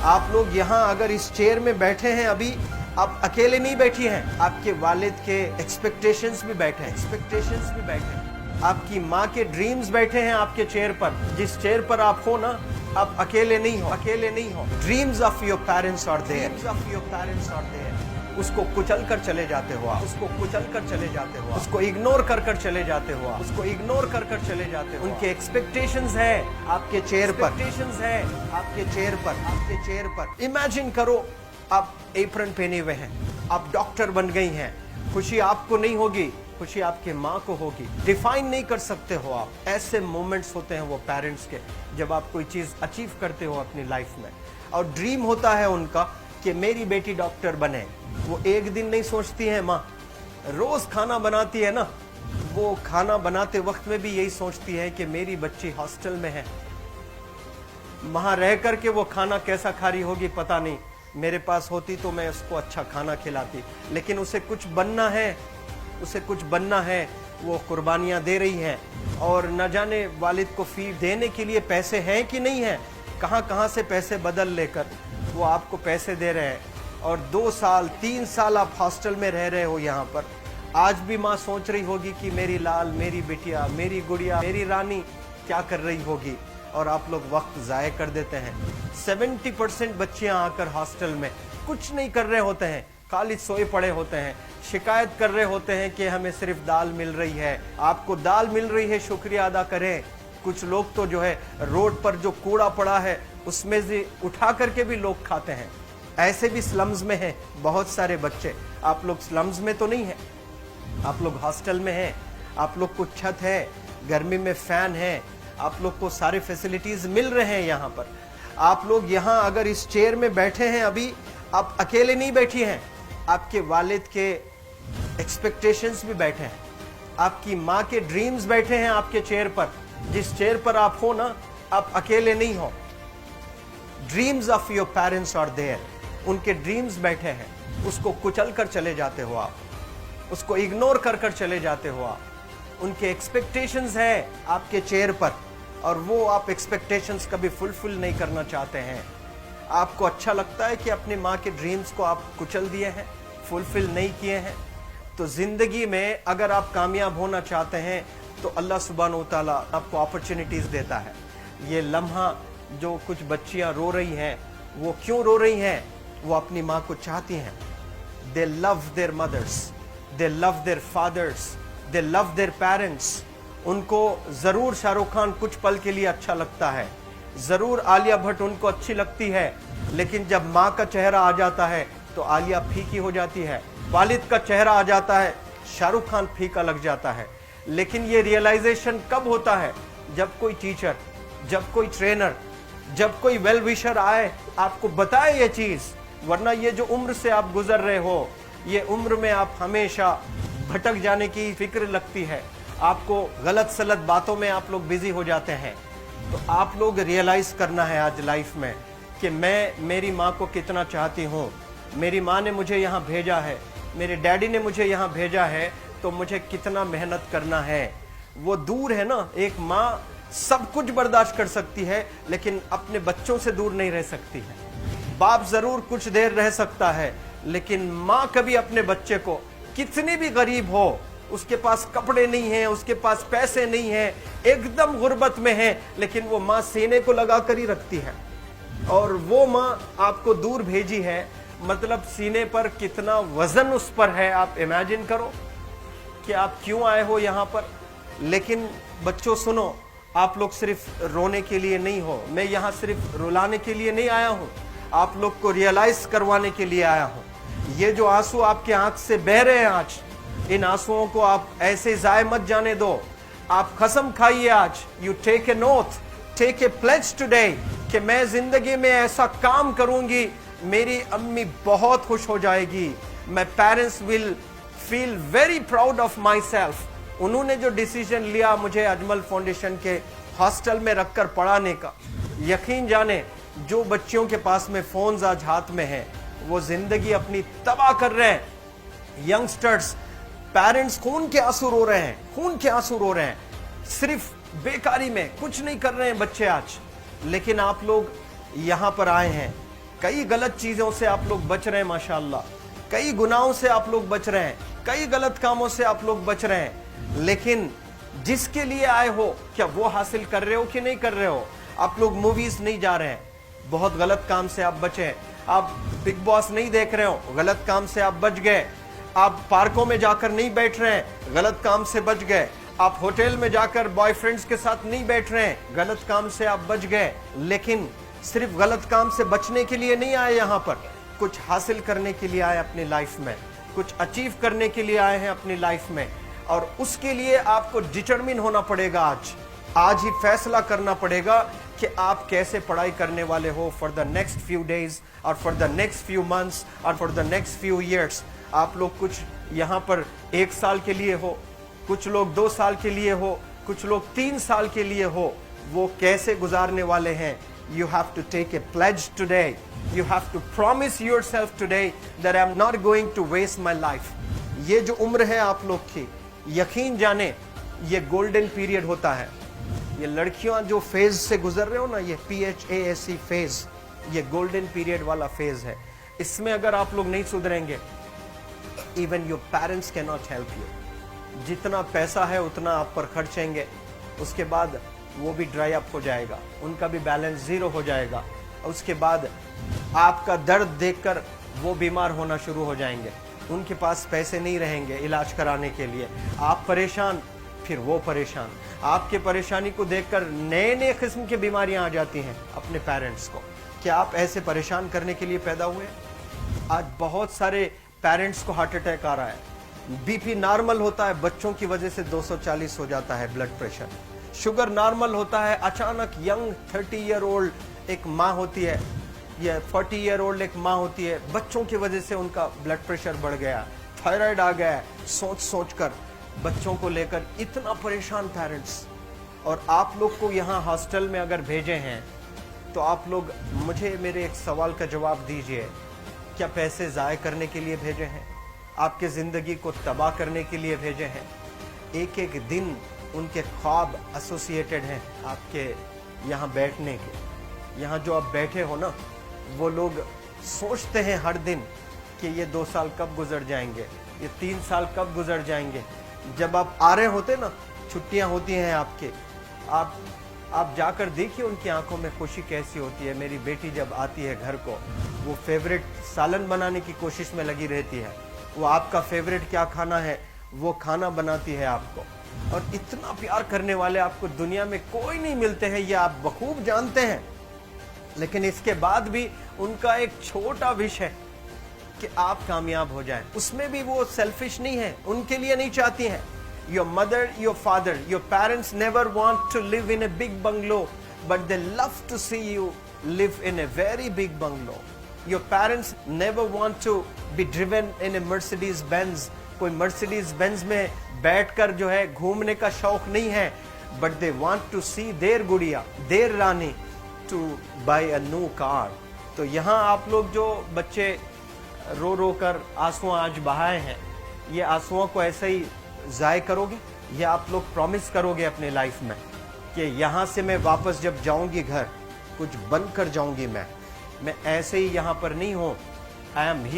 आप लोग यहाँ अगर इस चेयर में बैठे हैं अभी, आप अकेले नहीं बैठी हैं, आपके वालिद के एक्सपेक्टेशंस भी बैठे हैं, आपकी माँ के ड्रीम्स बैठे हैं आपके चेयर पर। जिस चेयर पर आप हो ना, आप अकेले नहीं हो। Dreams of your parents are there, उसको कुचल कर चले जाते हो आप, उसको इग्नोर कर चले जाते हो आप, उनके एक्सपेक्टेशंस है आपके चेयर पर, इमेजिन करो आप एप्रन पहने हुए हैं, आप डॉक्टर बन गई हैं, खुशी आपको नहीं होगी, खुशी आपके माँ को होगी। डिफाइन नहीं कर सकते हो आप। ऐसे मोमेंट्स होते हैं वो पेरेंट्स के, जब आप कोई चीज अचीव करते हो अपनी लाइफ में, और ड्रीम होता है उनका कि मेरी बेटी डॉक्टर बने। वो एक दिन नहीं सोचती है माँ, रोज खाना बनाती है ना, वो खाना बनाते वक्त में भी यही सोचती है कि मेरी बच्ची हॉस्टल में है, वहां रह करके वो खाना कैसा खा रही होगी पता नहीं, मेरे पास होती तो मैं उसको अच्छा खाना खिलाती। लेकिन उसे कुछ बनना है, वो कुर्बानियां दे रही है, और न जाने वालिद को फी देने के लिए पैसे हैं कि नहीं है, कहां से पैसे बदल लेकर वो आपको पैसे दे रहे हैं। और 2 साल 3 साल आप हॉस्टल में रह रहे हो यहाँ पर। आज भी माँ सोच रही होगी कि मेरी लाल, मेरी बिटिया, मेरी गुड़िया, मेरी रानी क्या कर रही होगी, और आप लोग वक्त जाया कर देते हैं। 70% बच्चियां आकर हॉस्टल में कुछ नहीं कर रहे होते हैं, खाली सोए पड़े होते हैं, शिकायत कर रहे होते हैं कि हमें सिर्फ दाल मिल रही है। आपको दाल मिल रही है, शुक्रिया अदा करें। कुछ लोग तो जो है रोड पर जो कूड़ा पड़ा है उसमें से उठा करके भी लोग खाते हैं। ऐसे भी स्लम्स में हैं बहुत सारे बच्चे। आप लोग स्लम्स में तो नहीं है, आप लोग हॉस्टल में हैं, आप लोग को छत है, गर्मी में फैन है, आप लोग को सारे फैसिलिटीज मिल रहे हैं यहाँ पर। आप लोग यहाँ अगर इस चेयर में बैठे हैं अभी, आप अकेले नहीं बैठी हैं, आपके वालिद के एक्सपेक्टेशंस भी बैठे हैं, आपकी माँ के ड्रीम्स बैठे हैं आपके चेयर पर। जिस चेयर पर आप हो ना, आप अकेले नहीं हो। Dreams of your parents are there, उनके ड्रीम्स बैठे हैं, उसको कुचल कर चले जाते हो आप, उसको इग्नोर कर चले जाते हो आप। उनके एक्सपेक्टेशंस है आपके चेयर पर, और वो आप एक्सपेक्टेशंस कभी फुलफिल नहीं करना चाहते हैं। आपको अच्छा लगता है कि अपनी माँ के ड्रीम्स को आप कुचल दिए हैं, फुलफिल नहीं किए हैं। तो जिंदगी में अगर आप कामयाब होना चाहते हैं तो अल्लाह सुब्हानहू तआला आपको अपॉर्चुनिटीज देता है। ये लम्हा जो कुछ बच्चियां रो रही हैं, वो क्यों रो रही हैं? वो अपनी माँ को चाहती हैं। They love their mothers, they love their fathers, they love their parents. उनको जरूर शाहरुख खान कुछ पल के लिए अच्छा लगता है, जरूर आलिया भट्ट उनको अच्छी लगती है, लेकिन जब माँ का चेहरा आ जाता है तो आलिया फीकी हो जाती है। वालिद का चेहरा आ जाता है, शाहरुख खान फीका लग जाता है। लेकिन ये रियलाइजेशन कब होता है? जब कोई टीचर, जब कोई ट्रेनर, जब कोई वेल विशर आए, आपको बताए ये चीज। वरना ये जो उम्र से आप गुजर रहे हो, ये उम्र में आप हमेशा भटक जाने की फिक्र लगती है, आपको गलत सलत बातों में आप लोग बिजी हो जाते हैं। तो आप लोग रियलाइज करना है आज लाइफ में कि मैं मेरी माँ को कितना चाहती हूँ। मेरी माँ ने मुझे यहाँ भेजा है, मेरे डैडी ने मुझे यहाँ भेजा है, तो मुझे कितना मेहनत करना है। वो दूर है ना, एक माँ सब कुछ बर्दाश्त कर सकती है, लेकिन अपने बच्चों से दूर नहीं रह सकती है। बाप जरूर कुछ देर रह सकता है, लेकिन माँ कभी अपने बच्चे को, कितनी भी गरीब हो, उसके पास कपड़े नहीं हैं, उसके पास पैसे नहीं हैं, एकदम गुर्बत में है, लेकिन वो माँ सीने को लगा कर ही रखती है। और वो माँ आपको दूर भेजी है, मतलब सीने पर कितना वजन उस पर है। आप इमेजिन करो कि आप क्यों आए हो यहाँ पर। लेकिन बच्चों सुनो, आप लोग सिर्फ रोने के लिए नहीं हो, मैं यहाँ सिर्फ रुलाने के लिए नहीं आया हूँ, आप लोग को रियलाइज करवाने के लिए आया हूँ। ये जो आंसू आपके आंख से बह रहे हैं आज, इन आंसुओं को आप ऐसे जाए मत जाने दो। आप कसम खाइए आज, you take a note, take a pledge today, कि मैं जिंदगी में ऐसा काम करूंगी, मेरी अम्मी बहुत खुश हो जाएगी। My parents will feel very proud of my self. उन्होंने जो डिसीजन लिया मुझे अजमल फाउंडेशन के हॉस्टल में रखकर पढ़ाने का, यकीन जाने जो बच्चियों के पास में फोन्स आज हाथ में हैं, वो जिंदगी अपनी तबाह कर रहे हैं। यंगस्टर्स, पेरेंट्स खून के आंसू रो रहे हैं, खून के आंसू रो रहे हैं, सिर्फ बेकारी में कुछ नहीं कर रहे हैं बच्चे आज। लेकिन आप लोग यहाँ पर आए हैं, कई गलत चीजों से आप लोग बच रहे हैं माशाल्लाह, कई गुनाहों से आप लोग बच रहे हैं, कई गलत कामों से आप लोग बच रहे हैं, लेकिन जिसके लिए आए हो क्या वो हासिल कर रहे हो कि नहीं कर रहे हो? आप लोग मूवीज नहीं जा रहे हैं, बहुत गलत काम से आप बचे हैं। आप बिग बॉस नहीं देख रहे हो, गलत काम से आप बच गए। आप पार्कों में जाकर नहीं बैठ रहे हैं, गलत काम से बच गए। आप होटल में जाकर बॉयफ्रेंड्स के साथ नहीं बैठ रहे हैं, गलत काम से आप बच गए। लेकिन सिर्फ गलत काम से बचने के लिए नहीं आए, यहाँ पर कुछ हासिल करने के लिए आए अपनी लाइफ में, कुछ अचीव करने के लिए आए हैं अपनी लाइफ में। और उसके लिए आपको डिटरमिन होना पड़ेगा। आज ही फैसला करना पड़ेगा कि आप कैसे पढ़ाई करने वाले हो for the next few days और for the next few months और for the next few years. आप लोग कुछ यहाँ पर 1 साल के लिए हो, कुछ लोग 2 साल के लिए हो, कुछ लोग 3 साल के लिए हो। वो कैसे गुजारने वाले हैं? You have to take a pledge today. You have to promise yourself today that I'm not going to waste my life. ये जो उम्र है आप लोग की, यकीन जाने ये गोल्डन पीरियड होता है। ये लड़कियां जो फेज से गुजर रहे हो ना, ये PHASE फेज, ये गोल्डन पीरियड वाला फेज है। इसमें अगर आप लोग नहीं सुधरेंगे, even your parents can not help you. जितना पैसा है उतना आप पर खर्चेंगे, उसके बाद वो भी ड्राई अप हो जाएगा, उनका भी बैलेंस जीरो हो जाएगा। उसके बाद आपका दर्द देखकर वो बीमार होना शुरू हो जाएंगे, उनके पास पैसे नहीं रहेंगे इलाज कराने के लिए। आप परेशान, फिर वो परेशान। आपके परेशानी को देखकर नए नए किस्म की बीमारियां आ जाती हैं अपने पेरेंट्स को। क्या आप ऐसे परेशान करने के लिए पैदा हुए? आज बहुत सारे पेरेंट्स को हार्ट अटैक आ रहा है, बीपी नॉर्मल होता है, बच्चों की वजह से 240 हो जाता है ब्लड प्रेशर। शुगर नॉर्मल होता है, अचानक यंग 30 ईयर ओल्ड एक माँ होती है या 40 ईयर ओल्ड एक माँ होती है, बच्चों की वजह से उनका ब्लड प्रेशर बढ़ गया, थायराइड आ गया। सोच सोच कर बच्चों को लेकर इतना परेशान पेरेंट्स। और आप लोग को यहाँ हॉस्टल में अगर भेजे हैं तो आप लोग मुझे मेरे एक सवाल का जवाब दीजिए, क्या पैसे ज़ाय करने के लिए भेजे हैं? आपके ज़िंदगी को तबाह करने के लिए भेजे हैं? एक एक दिन उनके ख्वाब एसोसिएटेड हैं आपके यहाँ बैठने के। यहाँ जो आप बैठे हो ना, वो लोग सोचते हैं हर दिन कि ये 2 साल कब गुजर जाएंगे, ये 3 साल कब गुजर जाएंगे। जब आप आ रहे होते ना, छुट्टियाँ होती हैं आपके, आप जाकर देखिए उनकी आंखों में खुशी कैसी होती है। मेरी बेटी जब आती है घर को, वो फेवरेट सालन बनाने की कोशिश में लगी रहती है। वो आपका फेवरेट क्या खाना है वो खाना बनाती है आपको। और इतना प्यार करने वाले आपको दुनिया में कोई नहीं मिलते हैं, ये आप बखूब जानते हैं। लेकिन इसके बाद भी उनका एक छोटा विश है कि आप कामयाब हो जाएं। उसमें भी वो सेल्फिश नहीं है, उनके लिए नहीं चाहती हैं। Your mother, your father, your parents never want to live in a big bungalow, but they love to see you live in a very big bungalow. Your parents never want to be driven in a Mercedes Benz. कोई Mercedes Benz में बैठकर जो है घूमने का शौक नहीं है, but they want to see their गुड़िया, their Rani to buy a new car. तो यहाँ आप लोग जो बच्चे रो रो कर आंसू आज बहाए हैं, ये आंसुओं को ऐसे ही ज़ाय करोगे? ये आप लोग प्रॉमिस करोगे अपने लाइफ में कि यहाँ से मैं वापस जब जाऊंगी घर, कुछ बन कर जाऊंगी। मैं ऐसे ही यहाँ पर नहीं हूँ। I am here.